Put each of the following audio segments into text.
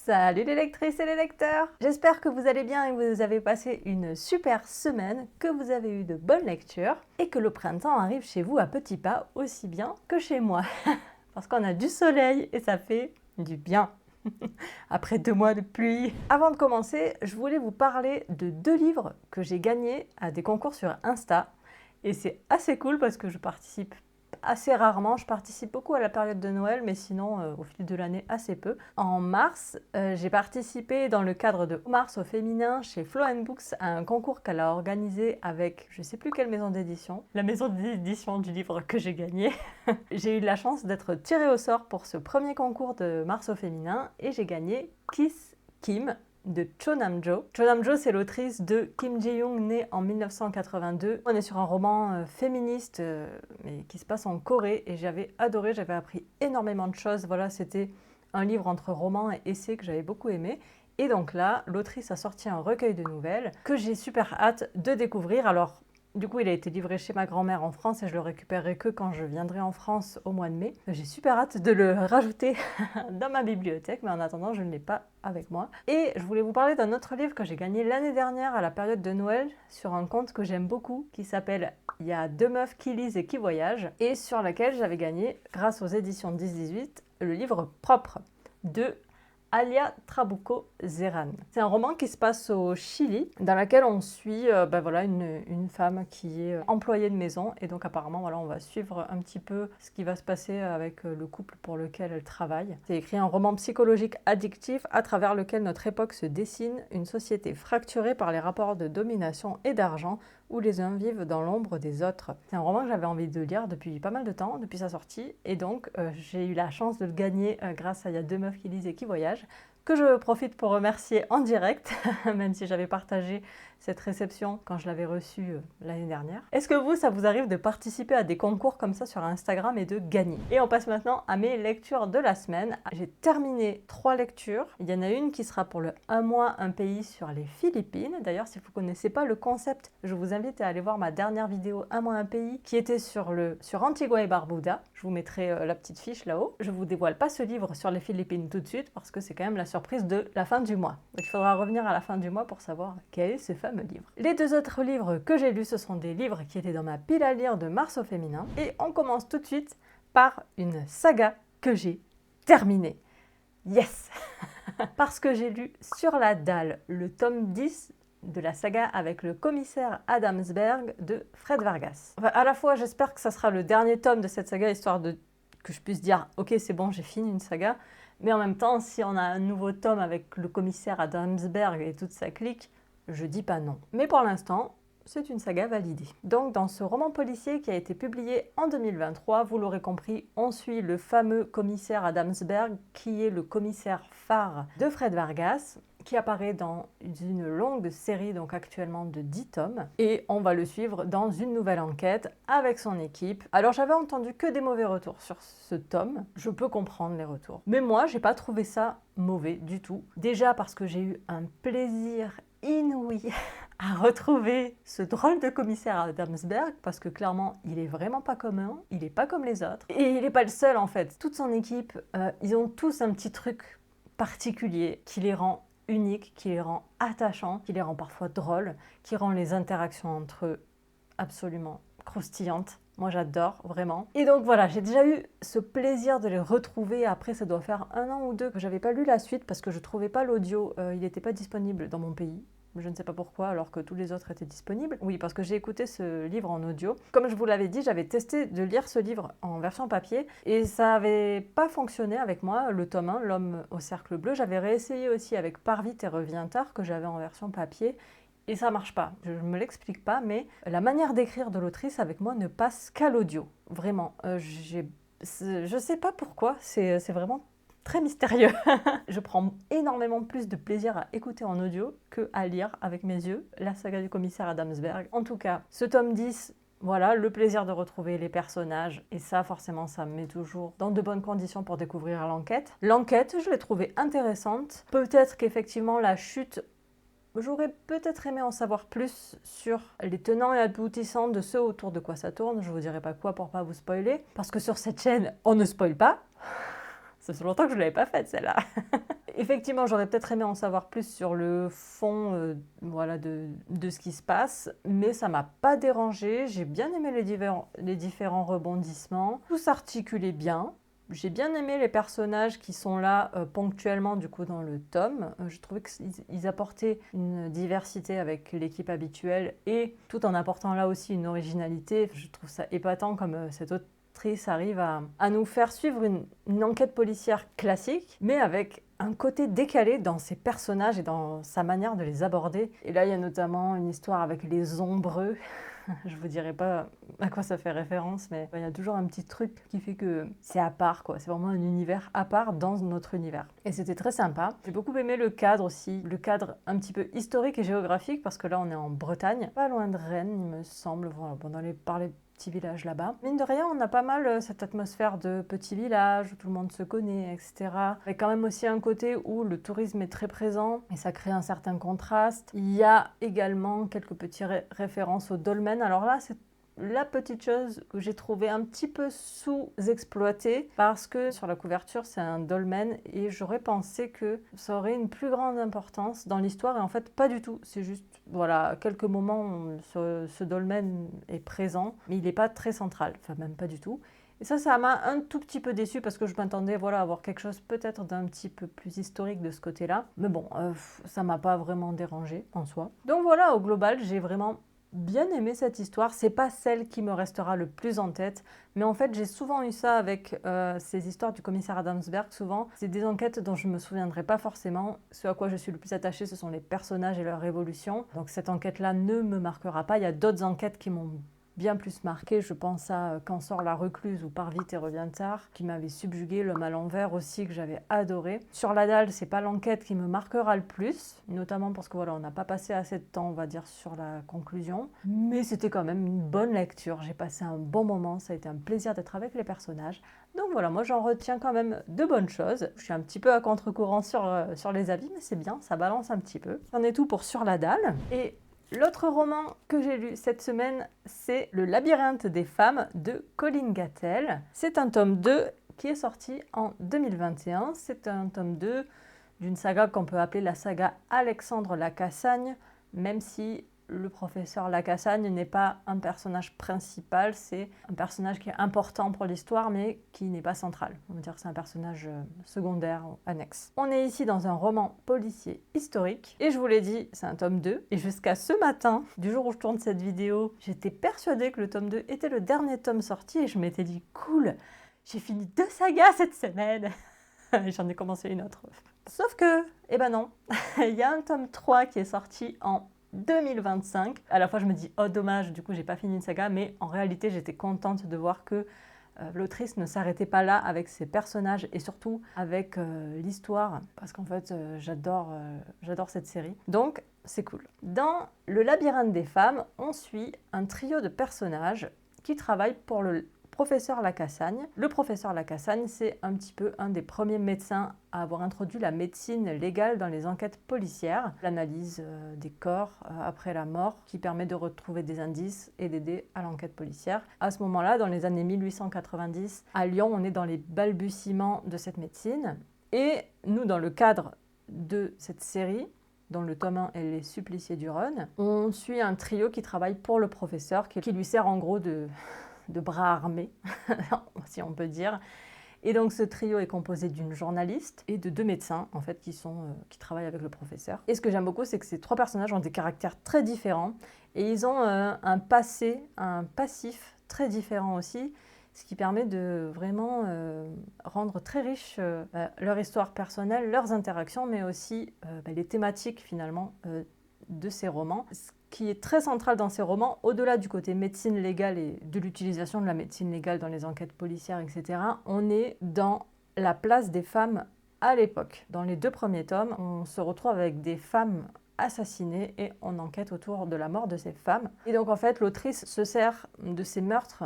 Salut les lectrices et les lecteurs! J'espère que vous allez bien et que vous avez passé une super semaine, que vous avez eu de bonnes lectures et que le printemps arrive chez vous à petits pas aussi bien que chez moi. Parce qu'on a du soleil et ça fait du bien. Après 2 mois de pluie. Avant de commencer, je voulais vous parler de 2 livres que j'ai gagnés à des concours sur Insta. Et c'est assez cool parce que je participe assez rarement. Je participe beaucoup à la période de Noël, mais sinon, au fil de l'année, assez peu. En mars, j'ai participé dans le cadre de Mars au féminin chez Flow & Books à un concours qu'elle a organisé avec je sais plus quelle maison d'édition. La maison d'édition du livre que j'ai gagné. J'ai eu la chance d'être tirée au sort pour ce premier concours de Mars au féminin et j'ai gagné Kiss Kim de Cho Nam-jo. Cho Nam-jo, c'est l'autrice de Kim Ji-young, née en 1982. On est sur un roman féministe, mais qui se passe en Corée, et j'avais adoré, j'avais appris énormément de choses. Voilà, c'était un livre entre roman et essai que j'avais beaucoup aimé. Et donc là, l'autrice a sorti un recueil de nouvelles que j'ai super hâte de découvrir. Alors, du coup, il a été livré chez ma grand-mère en France et je le récupérerai que quand je viendrai en France au mois de mai. J'ai super hâte de le rajouter dans ma bibliothèque, mais en attendant, je ne l'ai pas avec moi. Et je voulais vous parler d'un autre livre que j'ai gagné l'année dernière à la période de Noël sur un compte que j'aime beaucoup qui s'appelle « Il y a 2 meufs qui lisent et qui voyagent » et sur laquelle j'avais gagné, grâce aux éditions 10-18, le livre Propre de Alia Trabuco Zeran. C'est un roman qui se passe au Chili, dans lequel on suit voilà, une femme qui est employée de maison. Et donc apparemment, voilà, on va suivre un petit peu ce qui va se passer avec le couple pour lequel elle travaille. C'est écrit un roman psychologique addictif à travers lequel notre époque se dessine, une société fracturée par les rapports de domination et d'argent, où les uns vivent dans l'ombre des autres. C'est un roman que j'avais envie de lire depuis pas mal de temps, depuis sa sortie, et donc j'ai eu la chance de le gagner grâce à Il y a 2 meufs qui lisent et qui voyagent, que je profite pour remercier en direct, même si j'avais partagé cette réception quand je l'avais reçue l'année dernière. Est-ce que vous, ça vous arrive de participer à des concours comme ça sur Instagram et de gagner? Et on passe maintenant à mes lectures de la semaine. J'ai terminé 3 lectures. Il y en a une qui sera pour le 1 mois, un pays sur les Philippines. D'ailleurs, si vous ne connaissez pas le concept, je vous invite à aller voir ma dernière vidéo 1 mois, un pays qui était sur Antigua et Barbuda. Je vous mettrai la petite fiche là-haut. Je vous dévoile pas ce livre sur les Philippines tout de suite parce que c'est quand même la surprise de la fin du mois. Donc il faudra revenir à la fin du mois pour savoir quel est ce fameux livre. Les 2 autres livres que j'ai lus, ce sont des livres qui étaient dans ma pile à lire de mars au féminin. Et on commence tout de suite par une saga que j'ai terminée. Yes! Parce que j'ai lu Sur la dalle, le tome 10 de la saga avec le commissaire Adamsberg de Fred Vargas. Enfin, à la fois, j'espère que ça sera le dernier tome de cette saga, histoire que je puisse dire « Ok, c'est bon, j'ai fini une saga ». Mais en même temps, si on a un nouveau tome avec le commissaire Adamsberg et toute sa clique, je dis pas non. Mais pour l'instant, c'est une saga validée. Donc dans ce roman policier qui a été publié en 2023, vous l'aurez compris, on suit le fameux commissaire Adamsberg qui est le commissaire phare de Fred Vargas, qui apparaît dans une longue série, donc actuellement de 10 tomes, et on va le suivre dans une nouvelle enquête avec son équipe. Alors j'avais entendu que des mauvais retours sur ce tome, je peux comprendre les retours. Mais moi, j'ai pas trouvé ça mauvais du tout. Déjà parce que j'ai eu un plaisir inouï à retrouver ce drôle de commissaire Adamsberg, parce que clairement, il est vraiment pas commun, il est pas comme les autres, et il est pas le seul en fait. Toute son équipe, ils ont tous un petit truc particulier qui les rend uniques, qui les rend attachants, qui les rend parfois drôles, qui rend les interactions entre eux absolument croustillantes. Moi j'adore, vraiment. Et donc voilà, j'ai déjà eu ce plaisir de les retrouver. Après, ça doit faire 1 an ou 2 que j'avais pas lu la suite parce que je trouvais pas l'audio, il n'était pas disponible dans mon pays. Je ne sais pas pourquoi, alors que tous les autres étaient disponibles. Oui, parce que j'ai écouté ce livre en audio. Comme je vous l'avais dit, j'avais testé de lire ce livre en version papier et ça n'avait pas fonctionné avec moi. Le tome 1, L'homme au cercle bleu, j'avais réessayé aussi avec Pars vite et reviens tard, que j'avais en version papier. Et ça marche pas. Je ne me l'explique pas, mais la manière d'écrire de l'autrice avec moi ne passe qu'à l'audio. Vraiment. Je sais pas pourquoi, c'est vraiment très mystérieux. Je prends énormément plus de plaisir à écouter en audio que à lire avec mes yeux la saga du commissaire Adamsberg. En tout cas, ce tome 10, voilà, le plaisir de retrouver les personnages. Et ça, forcément, ça me met toujours dans de bonnes conditions pour découvrir l'enquête. L'enquête, je l'ai trouvée intéressante. Peut-être qu'effectivement, la chute... J'aurais peut-être aimé en savoir plus sur les tenants et aboutissants de ce autour de quoi ça tourne. Je vous dirai pas quoi pour pas vous spoiler. Parce que sur cette chaîne, on ne spoile pas. Ça fait longtemps que je ne l'avais pas faite, celle-là. Effectivement, j'aurais peut-être aimé en savoir plus sur le fond voilà, de ce qui se passe, mais ça m'a pas dérangé. J'ai bien aimé les différents rebondissements. Tout s'articulait bien. J'ai bien aimé les personnages qui sont là ponctuellement du coup dans le tome. Je trouvais qu'ils apportaient une diversité avec l'équipe habituelle et tout en apportant là aussi une originalité. Je trouve ça épatant comme cette autrice arrive à nous faire suivre une enquête policière classique, mais avec un côté décalé dans ses personnages et dans sa manière de les aborder. Et là, il y a notamment une histoire avec les ombreux. Je vous dirai pas à quoi ça fait référence, mais il y a toujours un petit truc qui fait que c'est à part, quoi. C'est vraiment un univers à part dans notre univers. Et c'était très sympa. J'ai beaucoup aimé le cadre aussi, le cadre un petit peu historique et géographique, parce que là, on est en Bretagne, pas loin de Rennes, il me semble, voilà, par les petits villages là-bas. Mine de rien, on a pas mal cette atmosphère de petit village où tout le monde se connaît, etc. Avec quand même aussi un côté où le tourisme est très présent et ça crée un certain contraste. Il y a également quelques petites références au dolmen. Alors là, c'est la petite chose que j'ai trouvé un petit peu sous-exploitée parce que sur la couverture c'est un dolmen et j'aurais pensé que ça aurait une plus grande importance dans l'histoire et en fait pas du tout, c'est juste voilà, à quelques moments ce dolmen est présent mais il n'est pas très central, enfin même pas du tout. Et ça m'a un tout petit peu déçue parce que je m'attendais voilà, à avoir quelque chose peut-être d'un petit peu plus historique de ce côté-là. Mais bon, ça m'a pas vraiment dérangé en soi. Donc voilà, au global, j'ai vraiment bien aimé cette histoire. C'est pas celle qui me restera le plus en tête, mais en fait j'ai souvent eu ça avec ces histoires du commissaire Adamsberg. Souvent, c'est des enquêtes dont je me souviendrai pas forcément. Ce à quoi je suis le plus attachée, ce sont les personnages et leur évolution. Donc cette enquête-là ne me marquera pas. Il y a d'autres enquêtes qui m'ont bien plus marqué, je pense à Quand sort la recluse ou Pars vite et revient tard, qui m'avait subjugué, L'homme à l'envers aussi, que j'avais adoré. Sur la dalle, c'est pas l'enquête qui me marquera le plus, notamment parce que voilà, on n'a pas passé assez de temps, on va dire, sur la conclusion, mais c'était quand même une bonne lecture, j'ai passé un bon moment, ça a été un plaisir d'être avec les personnages. Donc voilà, moi j'en retiens quand même de bonnes choses. Je suis un petit peu à contre-courant sur les avis, mais c'est bien, ça balance un petit peu. C'en est tout pour Sur la dalle. Et l'autre roman que j'ai lu cette semaine, c'est Le labyrinthe des femmes de Colleen Gattel. C'est un tome 2 qui est sorti en 2021. C'est un tome 2 d'une saga qu'on peut appeler la saga Alexandre Lacassagne, même si le professeur Lacassagne n'est pas un personnage principal, c'est un personnage qui est important pour l'histoire, mais qui n'est pas central. On va dire que c'est un personnage secondaire, annexe. On est ici dans un roman policier historique, et je vous l'ai dit, c'est un tome 2. Et jusqu'à ce matin, du jour où je tourne cette vidéo, j'étais persuadée que le tome 2 était le dernier tome sorti, et je m'étais dit, cool, j'ai fini 2 sagas cette semaine. J'en ai commencé une autre. Sauf que, eh ben non, il y a un tome 3 qui est sorti en 2025. À la fois je me dis oh dommage, du coup j'ai pas fini une saga, mais en réalité j'étais contente de voir que l'autrice ne s'arrêtait pas là avec ses personnages et surtout avec l'histoire, parce qu'en fait j'adore cette série. Donc c'est cool. Dans Le labyrinthe des femmes, on suit un trio de personnages qui travaillent pour le professeur Lacassagne. Le professeur Lacassagne, c'est un petit peu un des premiers médecins à avoir introduit la médecine légale dans les enquêtes policières, l'analyse des corps après la mort, qui permet de retrouver des indices et d'aider à l'enquête policière. À ce moment-là, dans les années 1890, à Lyon, on est dans les balbutiements de cette médecine. Et nous, dans le cadre de cette série, dont le tome 1 est Les Suppliciés du Rhône, on suit un trio qui travaille pour le professeur, qui lui sert en gros de bras armés, si on peut dire. Et donc ce trio est composé d'une journaliste et de 2 médecins en fait qui travaillent avec le professeur. Et ce que j'aime beaucoup, c'est que ces 3 personnages ont des caractères très différents et ils ont un passif très différent aussi, ce qui permet de vraiment rendre très riche leur histoire personnelle, leurs interactions, mais aussi les thématiques finalement de ces romans. Ce qui est très central dans ces romans, au-delà du côté médecine légale et de l'utilisation de la médecine légale dans les enquêtes policières, etc., on est dans la place des femmes à l'époque. Dans les 2 premiers tomes, on se retrouve avec des femmes assassinées et on enquête autour de la mort de ces femmes. Et donc en fait, l'autrice se sert de ces meurtres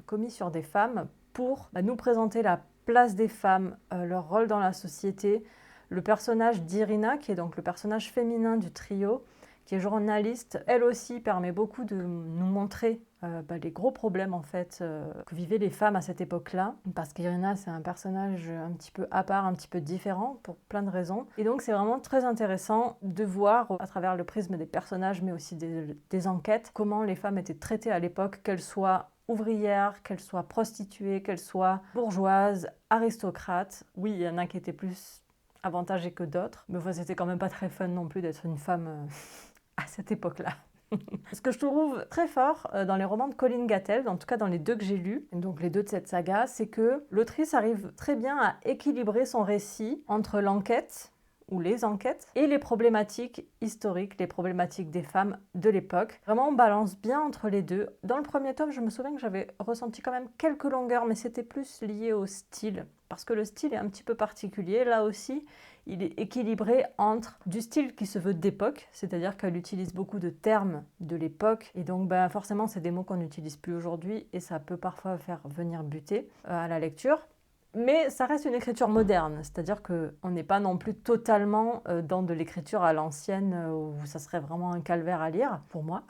commis sur des femmes pour nous présenter la place des femmes, leur rôle dans la société. Le personnage d'Irina, qui est donc le personnage féminin du trio, qui est journaliste, elle aussi permet beaucoup de nous montrer les gros problèmes en fait que vivaient les femmes à cette époque-là, parce qu'Irina c'est un personnage un petit peu à part, un petit peu différent pour plein de raisons. Et donc c'est vraiment très intéressant de voir à travers le prisme des personnages, mais aussi des enquêtes, comment les femmes étaient traitées à l'époque, qu'elles soient ouvrières, qu'elles soient prostituées, qu'elles soient bourgeoises, aristocrates. Oui, il y en a qui étaient plus avantagées que d'autres, mais c'était quand même pas très fun non plus d'être une femme à cette époque-là. Ce que je trouve très fort dans les romans de Colleen Gatteld, en tout cas dans les 2 que j'ai lus, donc les 2 de cette saga, c'est que l'autrice arrive très bien à équilibrer son récit entre l'enquête, ou les enquêtes, et les problématiques historiques, les problématiques des femmes de l'époque. Vraiment, on balance bien entre les deux. Dans le premier tome, je me souviens que j'avais ressenti quand même quelques longueurs, mais c'était plus lié au style, parce que le style est un petit peu particulier. Là aussi, il est équilibré entre du style qui se veut d'époque, c'est-à-dire qu'elle utilise beaucoup de termes de l'époque, et donc forcément, c'est des mots qu'on n'utilise plus aujourd'hui, et ça peut parfois faire venir buter à la lecture. Mais ça reste une écriture moderne, c'est-à-dire qu'on n'est pas non plus totalement dans de l'écriture à l'ancienne où ça serait vraiment un calvaire à lire, pour moi.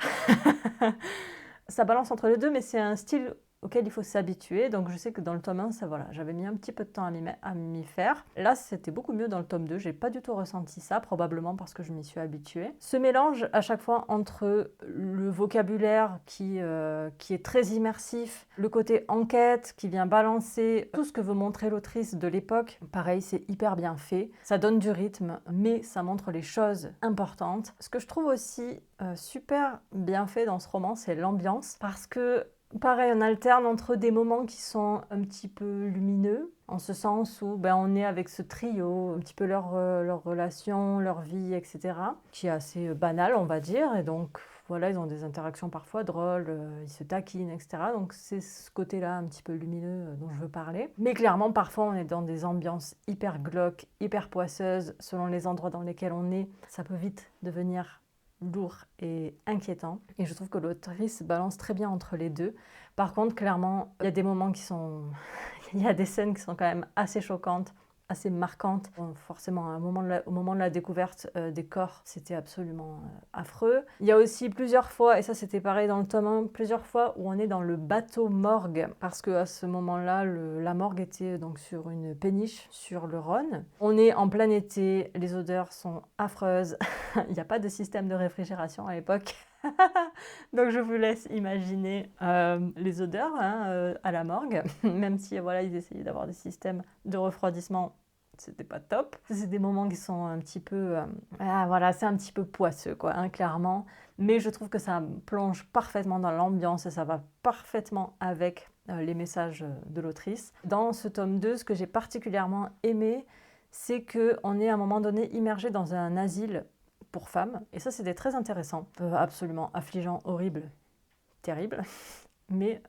Ça balance entre les deux, mais c'est un style auquel il faut s'habituer. Donc je sais que dans le tome 1, j'avais mis un petit peu de temps à m'y faire. Là, c'était beaucoup mieux dans le tome 2. J'ai pas du tout ressenti ça, probablement parce que je m'y suis habituée. Ce mélange à chaque fois entre le vocabulaire qui est très immersif, le côté enquête qui vient balancer tout ce que veut montrer l'autrice de l'époque. Pareil, c'est hyper bien fait. Ça donne du rythme, mais ça montre les choses importantes. Ce que je trouve aussi super bien fait dans ce roman, c'est l'ambiance, parce que pareil, on alterne entre des moments qui sont un petit peu lumineux, en ce sens où on est avec ce trio, un petit peu leur relation, leur vie, etc., qui est assez banal, on va dire, et donc voilà, ils ont des interactions parfois drôles, ils se taquinent, etc. Donc c'est ce côté-là un petit peu lumineux dont je veux parler. Mais clairement, parfois, on est dans des ambiances hyper glauques, hyper poisseuses, selon les endroits dans lesquels on est. Ça peut vite devenir lourd et inquiétant. Et je trouve que l'autrice balance très bien entre les deux. Par contre, clairement, il y a des moments qui sont... il y a des scènes qui sont quand même assez choquantes, assez marquantes. Bon, forcément, au moment de la découverte des corps, c'était absolument affreux. Il y a aussi plusieurs fois, et ça c'était pareil dans le tome 1, plusieurs fois où on est dans le bateau morgue, parce qu'à ce moment-là, la morgue était donc sur une péniche sur le Rhône. On est en plein été, les odeurs sont affreuses. Il n'y a pas de système de réfrigération à l'époque. Donc je vous laisse imaginer les odeurs à la morgue, même si ils essayaient d'avoir des systèmes de refroidissement, c'était pas top. C'est des moments qui sont un petit peu... c'est un petit peu poisseux, quoi, clairement. Mais je trouve que ça plonge parfaitement dans l'ambiance et ça va parfaitement avec les messages de l'autrice. Dans ce tome 2, ce que j'ai particulièrement aimé, c'est qu'on est à un moment donné immergé dans un asile pour femmes. Et ça, c'était très intéressant. Absolument affligeant, horrible, terrible, mais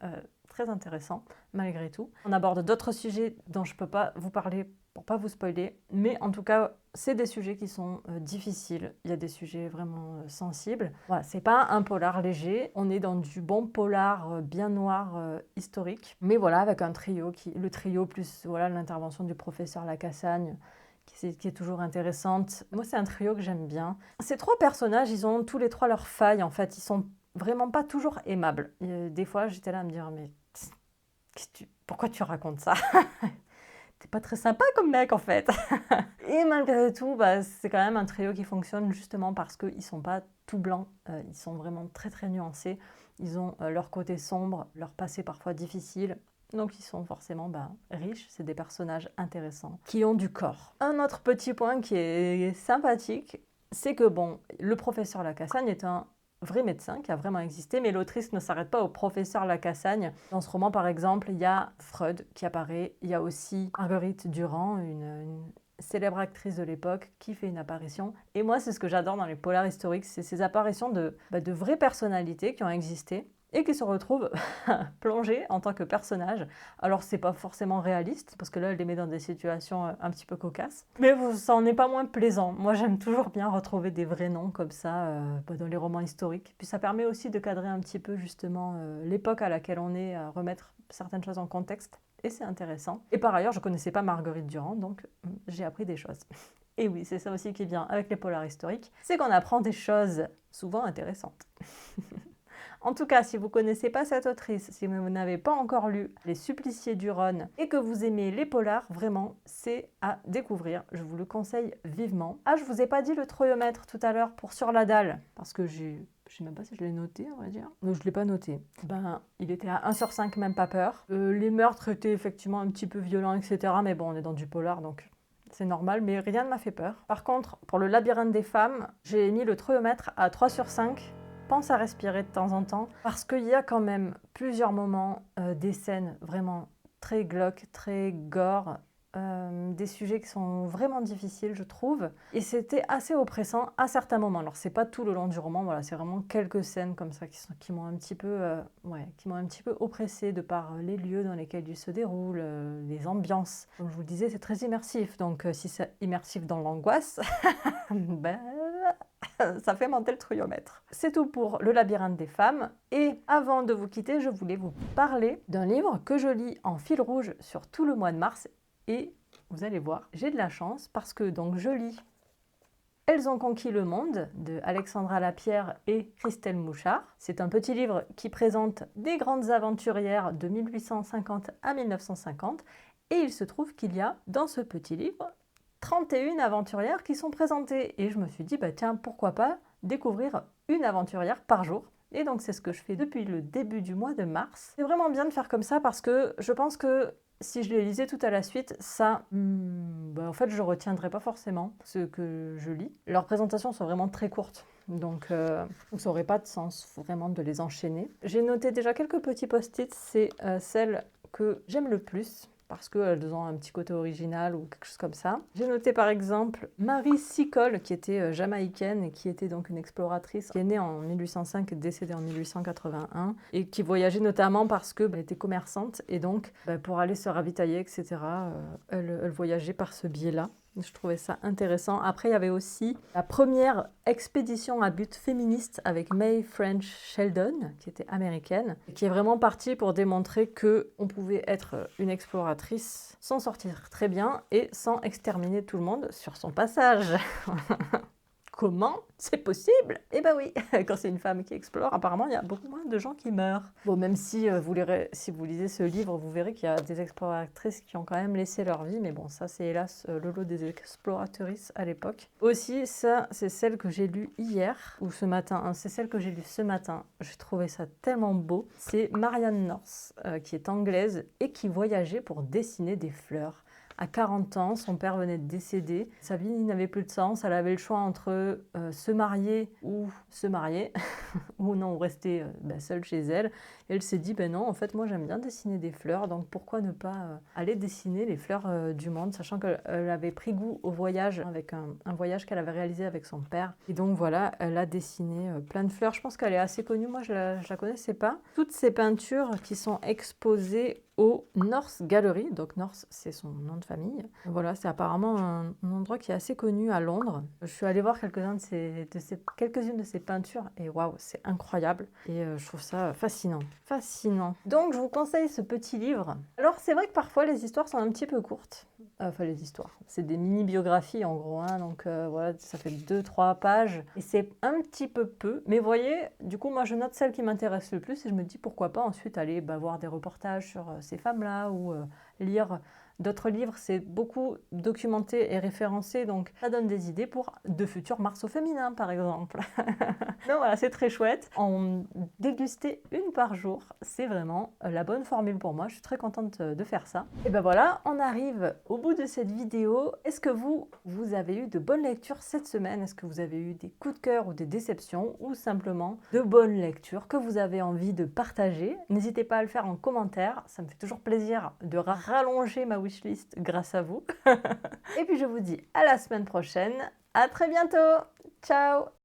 très intéressant malgré tout. On aborde d'autres sujets dont je ne peux pas vous parler pour pas vous spoiler, mais en tout cas, c'est des sujets qui sont difficiles. Il y a des sujets vraiment sensibles. Voilà, c'est pas un polar léger. On est dans du bon polar bien noir historique, mais voilà, avec un trio le trio plus l'intervention du professeur Lacassagne, qui est toujours intéressante. Moi, c'est un trio que j'aime bien. Ces 3 personnages, ils ont tous les 3 leurs failles, en fait. Ils sont vraiment pas toujours aimables. Des fois, j'étais là à me dire, mais pourquoi tu racontes ça? T'es pas très sympa comme mec, en fait. Et malgré tout, c'est quand même un trio qui fonctionne justement parce qu'ils sont pas tout blancs. Ils sont vraiment très, très nuancés. Ils ont leur côté sombre, leur passé parfois difficile. Donc ils sont forcément riches, c'est des personnages intéressants, qui ont du corps. Un autre petit point qui est sympathique, c'est que le professeur Lacassagne est un vrai médecin qui a vraiment existé, mais l'autrice ne s'arrête pas au professeur Lacassagne. Dans ce roman, par exemple, il y a Freud qui apparaît, il y a aussi Marguerite Durand, une célèbre actrice de l'époque, qui fait une apparition. Et moi, c'est ce que j'adore dans les polars historiques, c'est ces apparitions de vraies personnalités qui ont existé, et qui se retrouve plongée en tant que personnage. Alors c'est pas forcément réaliste, parce que là elle les met dans des situations un petit peu cocasses, mais ça en est pas moins plaisant. Moi j'aime toujours bien retrouver des vrais noms comme ça dans les romans historiques. Puis ça permet aussi de cadrer un petit peu justement l'époque à laquelle on est, à remettre certaines choses en contexte, et c'est intéressant. Et par ailleurs je connaissais pas Marguerite Durand, donc j'ai appris des choses. Et oui, c'est ça aussi qui vient avec les polars historiques, c'est qu'on apprend des choses souvent intéressantes. En tout cas, si vous ne connaissez pas cette autrice, si vous n'avez pas encore lu Les Suppliciés du Rhône et que vous aimez les polars, vraiment, c'est à découvrir. Je vous le conseille vivement. Ah, je vous ai pas dit le troïomètre tout à l'heure pour Sur la dalle, parce que je sais même pas si je l'ai noté, on va dire. Non, je ne l'ai pas noté. Ben, il était à 1 sur 5, même pas peur. Les meurtres étaient effectivement un petit peu violents, etc. Mais bon, on est dans du polar, donc c'est normal, mais rien ne m'a fait peur. Par contre, pour le labyrinthe des femmes, j'ai mis le troïomètre à 3 sur 5. Pense à respirer de temps en temps, parce qu'il y a quand même plusieurs moments, des scènes vraiment très glauques, très gore, des sujets qui sont vraiment difficiles, je trouve. Et c'était assez oppressant à certains moments. Alors, c'est pas tout le long du roman, voilà, c'est vraiment quelques scènes comme ça qui m'ont un petit peu, oppressée de par les lieux dans lesquels ils se déroulent, les ambiances. Comme je vous le disais, c'est très immersif. Donc, si c'est immersif dans l'angoisse, ben, ça fait monter le troïomètre. C'est tout pour le labyrinthe des femmes. Et avant de vous quitter, je voulais vous parler d'un livre que je lis en fil rouge sur tout le mois de mars. Et vous allez voir, j'ai de la chance parce que donc je lis Elles ont conquis le monde de Alexandra Lapierre et Christelle Mouchard. C'est un petit livre qui présente des grandes aventurières de 1850 à 1950. Et il se trouve qu'il y a dans ce petit livre 31 aventurières qui sont présentées. Et je me suis dit, bah tiens, pourquoi pas découvrir une aventurière par jour. Et donc c'est ce que je fais depuis le début du mois de mars. C'est vraiment bien de faire comme ça parce que je pense que si je les lisais tout à la suite, ça, en fait, je retiendrai pas forcément ce que je lis. Leurs présentations sont vraiment très courtes, donc ça n'aurait pas de sens vraiment de les enchaîner. J'ai noté déjà quelques petits post-it, c'est celles que j'aime le plus, parce qu'elles ont un petit côté original ou quelque chose comme ça. J'ai noté par exemple Marie Seacole, qui était jamaïcaine et qui était donc une exploratrice, qui est née en 1805 et décédée en 1881, et qui voyageait notamment parce qu'elle était commerçante, et donc pour aller se ravitailler, etc., elle voyageait par ce biais-là. Je trouvais ça intéressant. Après, il y avait aussi la première expédition à but féministe avec May French Sheldon, qui était américaine, qui est vraiment partie pour démontrer qu'on pouvait être une exploratrice, s'en sortir très bien et sans exterminer tout le monde sur son passage. Comment c'est possible? Eh ben oui, quand c'est une femme qui explore, apparemment il y a beaucoup moins de gens qui meurent. Bon, même si si vous lisez ce livre, vous verrez qu'il y a des exploratrices qui ont quand même laissé leur vie, mais bon, ça c'est hélas le lot des exploratrices à l'époque. Aussi, ça c'est celle que j'ai lue hier, ou ce matin, hein, c'est celle que j'ai lue ce matin. J'ai trouvé ça tellement beau. C'est Marianne North, qui est anglaise et qui voyageait pour dessiner des fleurs. À 40 ans, son père venait de décéder. Sa vie n'avait plus de sens. Elle avait le choix entre se marier ou ou non, rester seule chez elle. Et elle s'est dit, ben non, en fait, moi j'aime bien dessiner des fleurs, donc pourquoi ne pas aller dessiner les fleurs du monde, sachant qu'elle avait pris goût au voyage avec un voyage qu'elle avait réalisé avec son père. Et donc voilà, elle a dessiné plein de fleurs. Je pense qu'elle est assez connue, moi je la connaissais pas. Toutes ces peintures qui sont exposées au North Gallery, donc North c'est son nom de famille. Voilà, c'est apparemment un endroit qui est assez connu à Londres. Je suis allée voir quelques-unes de ces peintures et waouh, c'est incroyable. Et je trouve ça fascinant. Fascinant. Donc je vous conseille ce petit livre. Alors c'est vrai que parfois les histoires sont un petit peu courtes. Enfin les histoires, c'est des mini-biographies en gros, hein, donc voilà, ça fait 2-3 pages et c'est un petit peu, mais vous voyez, du coup moi je note celle qui m'intéresse le plus et je me dis pourquoi pas ensuite aller voir des reportages sur ces femmes-là ou lire d'autres livres. C'est beaucoup documenté et référencé, donc ça donne des idées pour de futurs Mars au féminin par exemple. Donc voilà, c'est très chouette. En déguster une par jour, c'est vraiment la bonne formule pour moi. Je suis très contente de faire ça. Et ben voilà, on arrive au bout de cette vidéo. Est-ce que vous avez eu de bonnes lectures cette semaine? Est-ce que vous avez eu des coups de cœur ou des déceptions ou simplement de bonnes lectures que vous avez envie de partager? N'hésitez pas à le faire en commentaire. Ça me fait toujours plaisir de rallonger ma wishlist grâce à vous. Et puis je vous dis à la semaine prochaine. À très bientôt. Ciao!